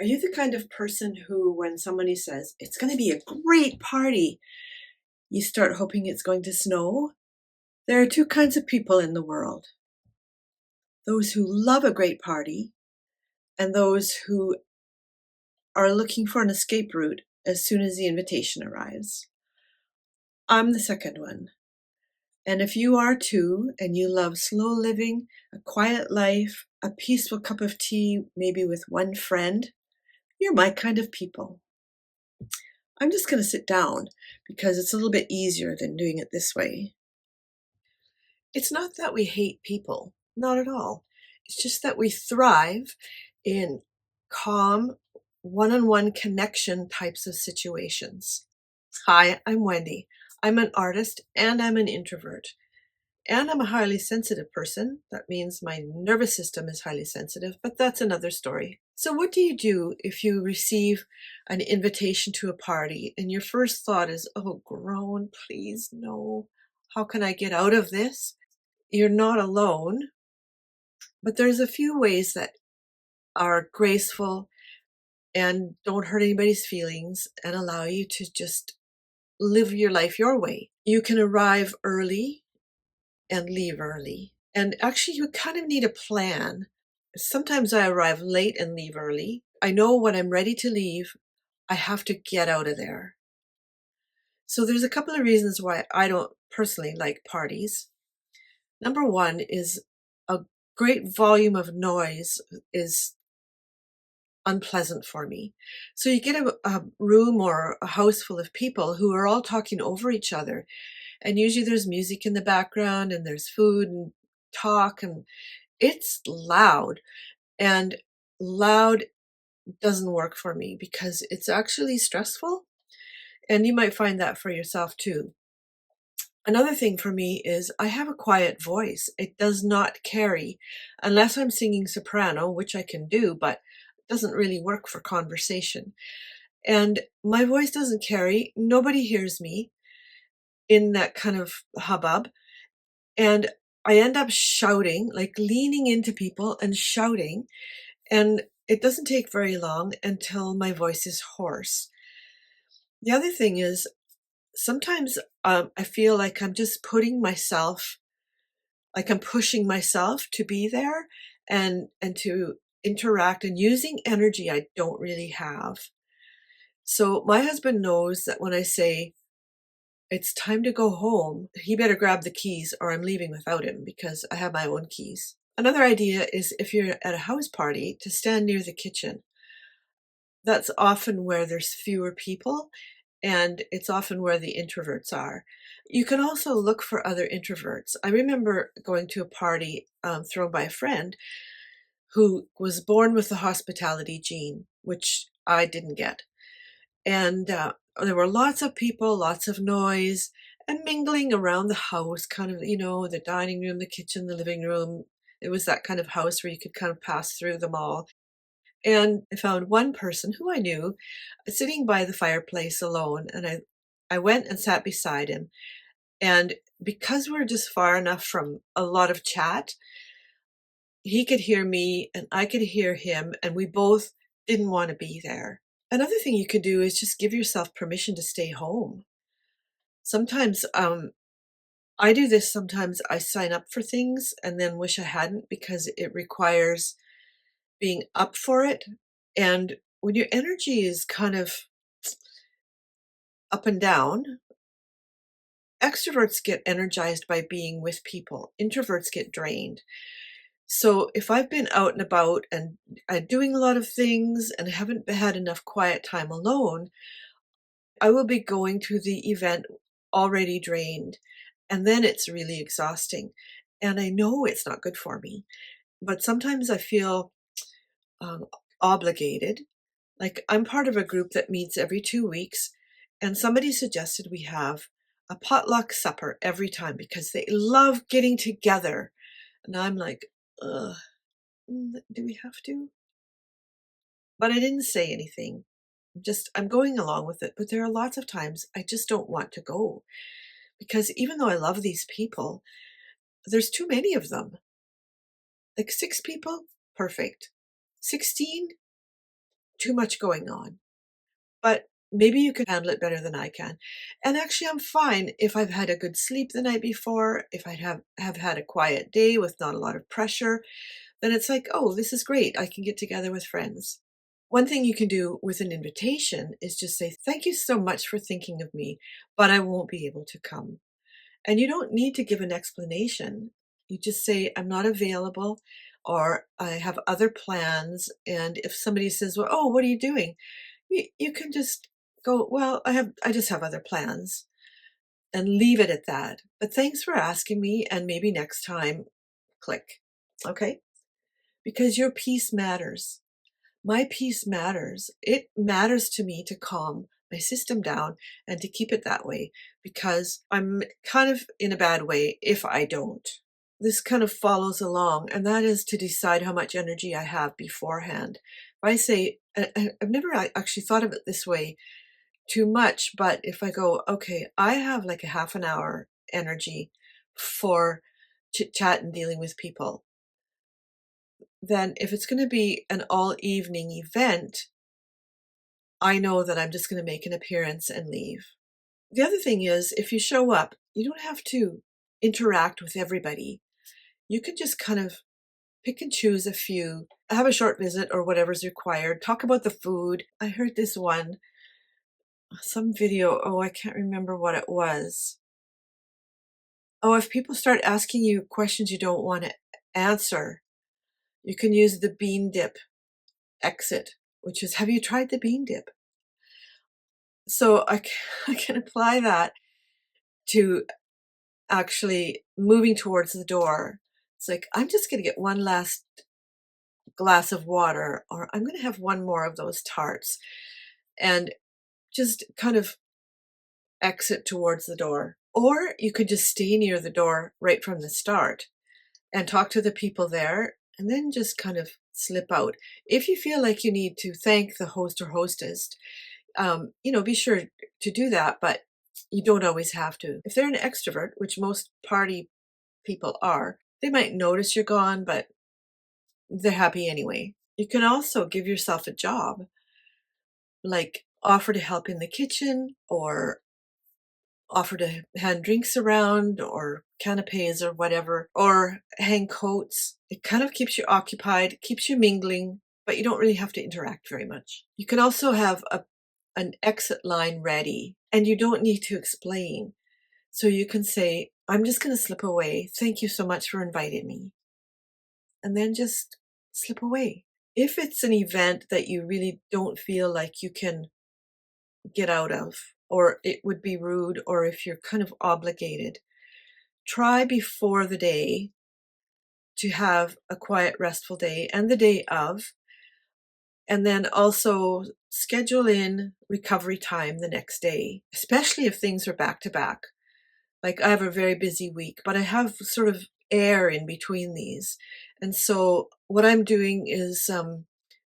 Are you the kind of person who, when somebody says, it's going to be a great party, you start hoping it's going to snow? There are two kinds of people in the world: those who love a great party and those who are looking for an escape route as soon as the invitation arrives. I'm the second one. And if you are too, and you love slow living, a quiet life, a peaceful cup of tea, maybe with one friend, you're my kind of people. I'm just going to sit down because it's a little bit easier than doing it this way. It's not that we hate people, not at all. It's just that we thrive in calm, one-on-one connection types of situations. Hi, I'm Wendy. I'm an artist and I'm an introvert. And I'm a highly sensitive person. That means my nervous system is highly sensitive, but that's another story. So what do you do if you receive an invitation to a party and your first thought is, oh, groan, please, no. How can I get out of this? You're not alone, but there's a few ways that are graceful and don't hurt anybody's feelings and allow you to just live your life your way. You can arrive early and leave early. And actually, you kind of need a plan. Sometimes I arrive late and leave early. I know when I'm ready to leave, I have to get out of there. So there's a couple of reasons why I don't personally like parties. Number one is a great volume of noise is unpleasant for me. So you get a room or a house full of people who are all talking over each other. And usually there's music in the background and there's food and talk, and it's loud. And loud doesn't work for me because it's actually stressful. And you might find that for yourself too. Another thing for me is I have a quiet voice. It does not carry unless I'm singing soprano, which I can do, but it doesn't really work for conversation. And my voice doesn't carry. Nobody hears me in that kind of hubbub. And I end up shouting, like leaning into people and shouting. And it doesn't take very long until my voice is hoarse. The other thing is sometimes I feel like I'm just putting myself, like I'm pushing myself to be there and to interact and using energy I don't really have. So my husband knows that when I say it's time to go home, he better grab the keys or I'm leaving without him because I have my own keys. Another idea is if you're at a house party to stand near the kitchen. That's often where there's fewer people and it's often where the introverts are. You can also look for other introverts. I remember going to a party thrown by a friend who was born with the hospitality gene, which I didn't get. And there were lots of people, lots of noise, and mingling around the house, kind of, the dining room, the kitchen, the living room. It was that kind of house where you could kind of pass through them all. And I found one person who I knew sitting by the fireplace alone, and I went and sat beside him. And because we're just far enough from a lot of chat, he could hear me and I could hear him, and we both didn't want to be there. Another thing you could do is just give yourself permission to stay home. Sometimes I do this. Sometimes I sign up for things and then wish I hadn't because it requires being up for it. And when your energy is kind of up and down, extroverts get energized by being with people. Introverts get drained. So if I've been out and about and doing a lot of things and haven't had enough quiet time alone, I will be going to the event already drained. And then it's really exhausting. And I know it's not good for me. But sometimes I feel um, obligated. Like I'm part of a group that meets every 2 weeks. And somebody suggested we have a potluck supper every time because they love getting together. And I'm like, ugh, do we have to? But I didn't say anything. I'm going along with it. But there are lots of times I just don't want to go because even though I love these people, there's too many of them. Like 6 people, perfect. 16, too much going on. But maybe you can handle it better than I can. And actually, I'm fine if I've had a good sleep the night before, if I have had a quiet day with not a lot of pressure, then it's like, oh, this is great. I can get together with friends. One thing you can do with an invitation is just say, thank you so much for thinking of me, but I won't be able to come. And you don't need to give an explanation. You just say, I'm not available, or I have other plans. And if somebody says, well, oh, what are you doing? You can just go, well, I just have other plans, and leave it at that. But thanks for asking me, and maybe next time, click. Okay? Because your peace matters. My peace matters. It matters to me to calm my system down and to keep it that way, because I'm kind of in a bad way if I don't. This kind of follows along, and that is to decide how much energy I have beforehand. If I say, I've never actually thought of it this way too much, but if I go, okay, I have like a half an hour energy for chit chat and dealing with people, then if it's going to be an all evening event, I know that I'm just going to make an appearance and leave. The other thing is, if you show up, you don't have to interact with everybody. You can just kind of pick and choose a few, have a short visit or whatever's required, talk about the food. I heard this one, some video, oh, I can't remember what it was. Oh, if people start asking you questions you don't want to answer, you can use the bean dip exit, which is, have you tried the bean dip? So I can apply that to actually moving towards the door. It's like, I'm just going to get one last glass of water, or I'm going to have one more of those tarts, and just kind of exit towards the door. Or you could just stay near the door right from the start and talk to the people there, and then just kind of slip out. If you feel like you need to thank the host or hostess, be sure to do that, but you don't always have to. If they're an extrovert, which most party people are, they might notice you're gone, but they're happy anyway. You can also give yourself a job, like offer to help in the kitchen, or offer to hand drinks around, or canapes or whatever, or hang coats. It kind of keeps you occupied, keeps you mingling, but you don't really have to interact very much. You can also have an exit line ready, and you don't need to explain. So you can say, I'm just going to slip away. Thank you so much for inviting me. And then just slip away. If it's an event that you really don't feel like you can get out of, or it would be rude, or if you're kind of obligated, try before the day to have a quiet, restful day, and the day of, and then also schedule in recovery time the next day, especially if things are back to back. Like, I have a very busy week, but I have sort of air in between these. And so what I'm doing is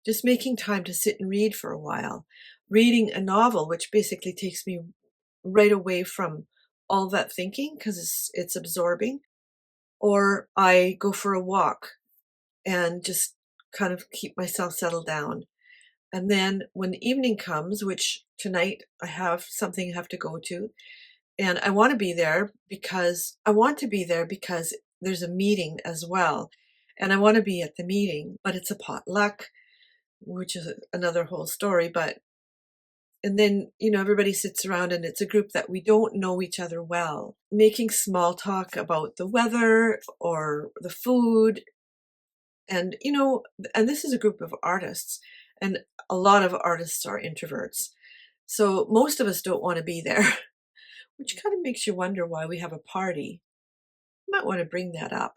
just making time to sit and read for a while, reading a novel, which basically takes me right away from all that thinking, because it's absorbing. Or I go for a walk and just kind of keep myself settled down. And then when the evening comes, which tonight I have something I have to go to, and I want to be there because there's a meeting as well. And I want to be at the meeting, but it's a potluck, which is another whole story. And then, everybody sits around, and it's a group that we don't know each other well, making small talk about the weather or the food. And, and this is a group of artists, and a lot of artists are introverts. So most of us don't want to be there, which kind of makes you wonder why we have a party. You might want to bring that up.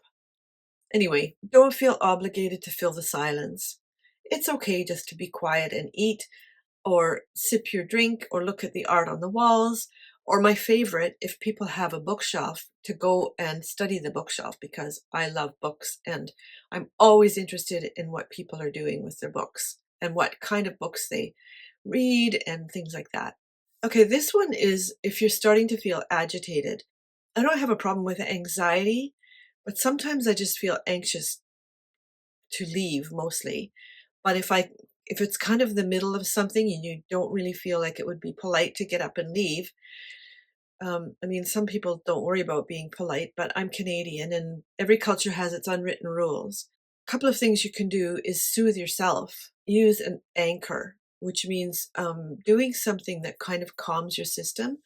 Anyway, don't feel obligated to fill the silence. It's okay just to be quiet and eat, or sip your drink, or look at the art on the walls, or my favorite, if people have a bookshelf, to go and study the bookshelf, because I love books and I'm always interested in what people are doing with their books and what kind of books they read and things like that. Okay, this one is if you're starting to feel agitated. I don't have a problem with anxiety, but sometimes I just feel anxious to leave mostly. But if it's kind of the middle of something and you don't really feel like it would be polite to get up and leave, I mean, some people don't worry about being polite, but I'm Canadian and every culture has its unwritten rules. A couple of things you can do is soothe yourself. Use an anchor, which means doing something that kind of calms your system.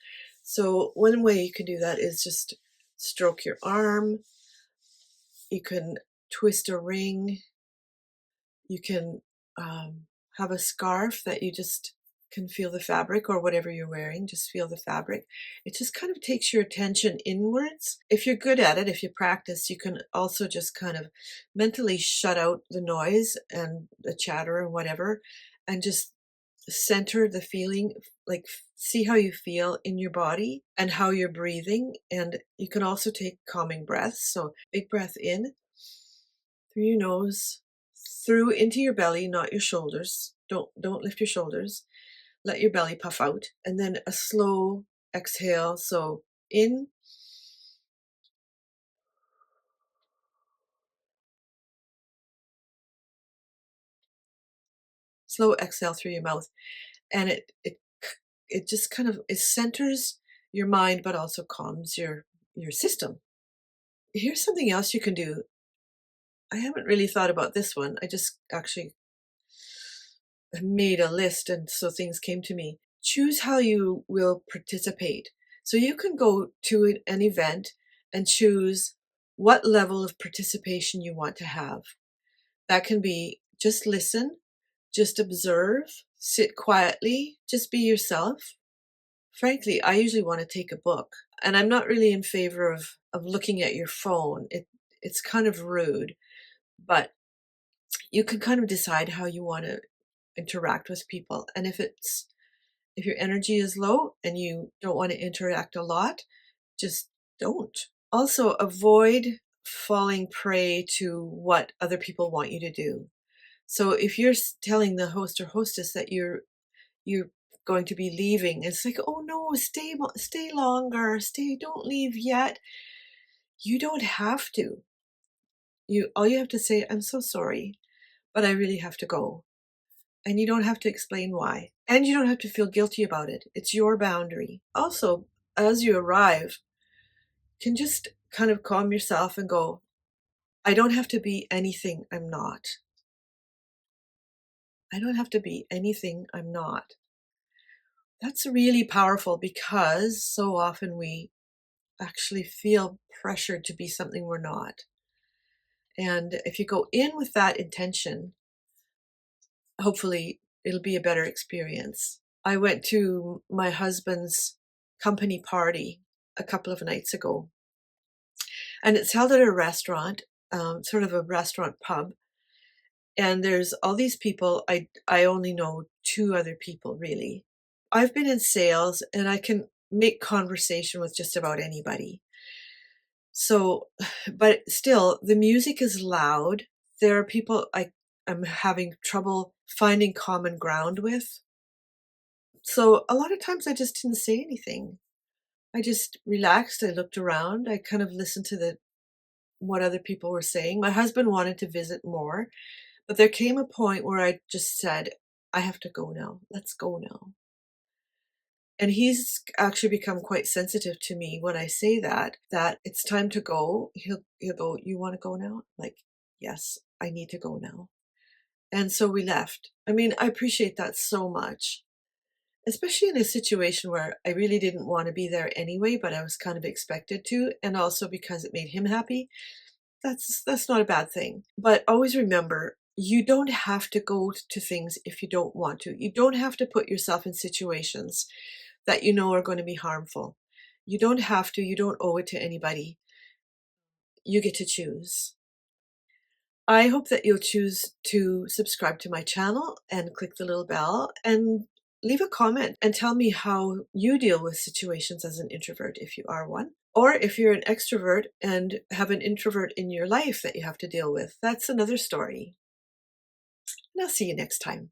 So one way you can do that is just stroke your arm. You can twist a ring. You can have a scarf that you just can feel the fabric, or whatever you're wearing, just feel the fabric. It just kind of takes your attention inwards. If you're good at it, if you practice, you can also just kind of mentally shut out the noise and the chatter and whatever, and just center the feeling, like see how you feel in your body and how you're breathing. And you can also take calming breaths. So big breath in through your nose, through into your belly, not your shoulders. Don't lift your shoulders. Let your belly puff out, and then a slow exhale. So in, slow exhale through your mouth, and it just kind of, it centers your mind, but also calms your system. Here's something else you can do. I haven't really thought about this one. I just actually made a list, and so things came to me. Choose how you will participate. So you can go to an event and choose what level of participation you want to have. That can be just listen, just observe, sit quietly, just be yourself. Frankly, I usually want to take a book, and I'm not really in favor of looking at your phone. It's kind of rude, but you can kind of decide how you want to interact with people. And if your energy is low and you don't want to interact a lot, just don't. Also, avoid falling prey to what other people want you to do. So if you're telling the host or hostess that you're going to be leaving, it's like, oh no, stay longer, don't leave yet. You don't have to. All you have to say, I'm so sorry, but I really have to go. And you don't have to explain why. And you don't have to feel guilty about it. It's your boundary. Also, as you arrive, you can just kind of calm yourself and go, I don't have to be anything I'm not. I don't have to be anything I'm not. That's really powerful, because so often we actually feel pressured to be something we're not. And if you go in with that intention, hopefully it'll be a better experience. I went to my husband's company party a couple of nights ago, and it's held at a restaurant, sort of a restaurant pub. And there's all these people. I only know two other people, really. I've been in sales, and I can make conversation with just about anybody. So, but still, the music is loud. There are people I'm having trouble finding common ground with. So a lot of times I just didn't say anything. I just relaxed. I looked around. I kind of listened to what other people were saying. My husband wanted to visit more, but there came a point where I just said, I have to go now. Let's go now. And he's actually become quite sensitive to me when I say that it's time to go. He'll go, you want to go now? Like, yes, I need to go now. And so we left. I mean, I appreciate that so much, especially in a situation where I really didn't want to be there anyway, but I was kind of expected to. And also because it made him happy. That's not a bad thing. But always remember, you don't have to go to things if you don't want to. You don't have to put yourself in situations that you know are going to be harmful. You don't have to. You don't owe it to anybody. You get to choose. I hope that you'll choose to subscribe to my channel and click the little bell and leave a comment and tell me how you deal with situations as an introvert, if you are one. Or if you're an extrovert and have an introvert in your life that you have to deal with. That's another story. And I'll see you next time.